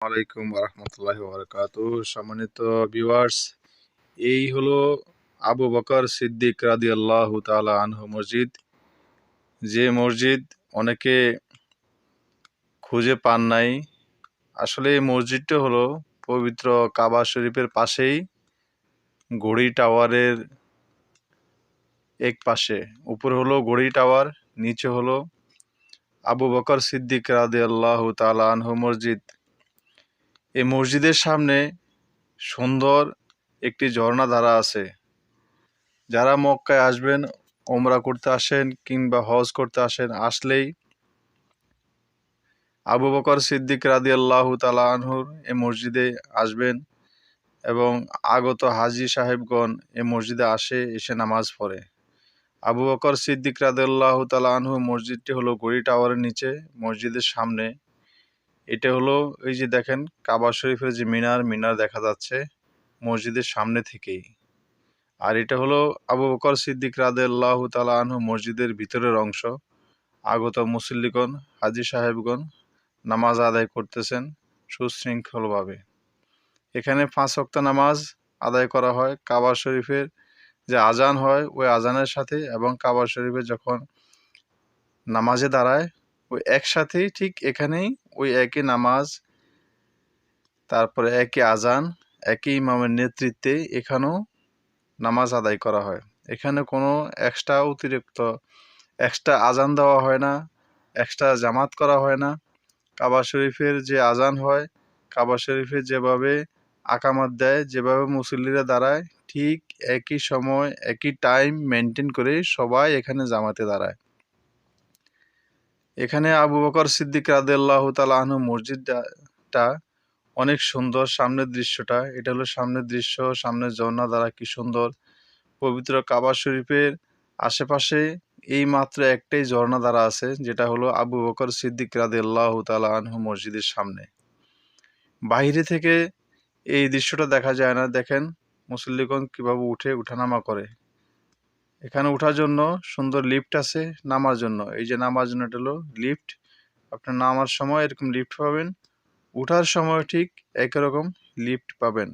আলাইকুম রহমতুল্লাহি ওয়া বারাকাতুহু। সম্মানিত ভিউয়ার্স, এই হলো আবু বকর সিদ্দিক রাদিয়াল্লাহু তাআলা আনহু মসজিদ। যে মসজিদ অনেকে খুঁজে পান নাই। আসলে এই মসজিদটা হলো পবিত্র কাবা শরীফের পাশেই, ঘড়ি টাওয়ারের এক পাশে। উপরে হলো ঘড়ি টাওয়ার, নিচে হলো আবু বকর সিদ্দিক রাদিয়াল্লাহু তাআলা আনহু মসজিদ। এই মসজিদের সামনে সুন্দর একটি ঝর্ণাধারা আছে। যারা মক্কায় আসবেন, ওমরা করতে আসেন কিংবা হজ করতে আসেন, আসলেই আবু বকর সিদ্দিক রাদিয়াল্লাহু তাআলা আনহুর এই মসজিদে আসবেন এবং আগত হাজী সাহেবগণ এই মসজিদে এসে নামাজ পড়ে। আবু বকর সিদ্দিক রাদিয়াল্লাহু তাআলা আনহু মসজিদটি হলো ঘড়ি টাওয়ারের নিচে, মসজিদের সামনে। এটা হলো এই যে দেখেন কাবা শরীফের যে মিনার দেখা যাচ্ছে মসজিদের সামনে থেকেই। আর এটা হলো আবু বকর সিদ্দিক রাদিয়াল্লাহু তাআলা আনহু মসজিদের ভিতরের অংশ। আগত মুসল্লিগণ, হাজী সাহেবগণ নামাজ আদায় করতেছেন সুশৃঙ্খলভাবে। এখানে 5 ওয়াক্ত নামাজ আদায় করা হয়। কাবা শরীফের যে আজান হয় ওই আজানের সাথে, এবং কাবা শরীফে যখন নামাজে দাঁড়ায় ওই একসাথেই, ঠিক এখানেই ওই একই নামাজ, তারপরে একই আজান, একই ইমামের নেতৃত্বে এখানেও নামাজ আদায় করা হয়। এখানে কোনো এক্সট্রা আজান দেওয়া হয় না, এক্সট্রা জামাত করা হয় না। কাবা শরীফের যে আজান হয়, কাবা শরীফে যেভাবে আকামাত দেয়, যেভাবে মুসল্লিরা দাঁড়ায়, ঠিক একই সময় একই টাইম মেনটেন করে সবাই এখানে জামাতে দাঁড়ায়। এখানে আবু বকর সিদ্দিক রাদিয়াল্লাহু তাআলা আনহু মসজিদটা অনেক সুন্দর। সামনের দৃশ্যটা, এটা হলো সামনের দৃশ্য। সামনের ঝর্ণাধারা কি সুন্দর। পবিত্র কাবা শরীফের আশেপাশে এই মাত্র একটাই ঝর্ণাধারা আছে, যেটা হলো আবু বকর সিদ্দিক রাদিয়াল্লাহু তাআলা আনহু মসজিদের সামনে। বাইরে থেকে এই দৃশ্যটা দেখা যায় না। দেখেন মুসল্লিগণ কিভাবে উঠানামা করে। এখানে ওঠার জন্য সুন্দর লিফট আছে, নামার জন্য এই যে নামার জন্য এটা হলো লিফট। আপনার নামার সময় এরকম লিফট পাবেন, উঠার সময় ঠিক একই রকম লিফট পাবেন।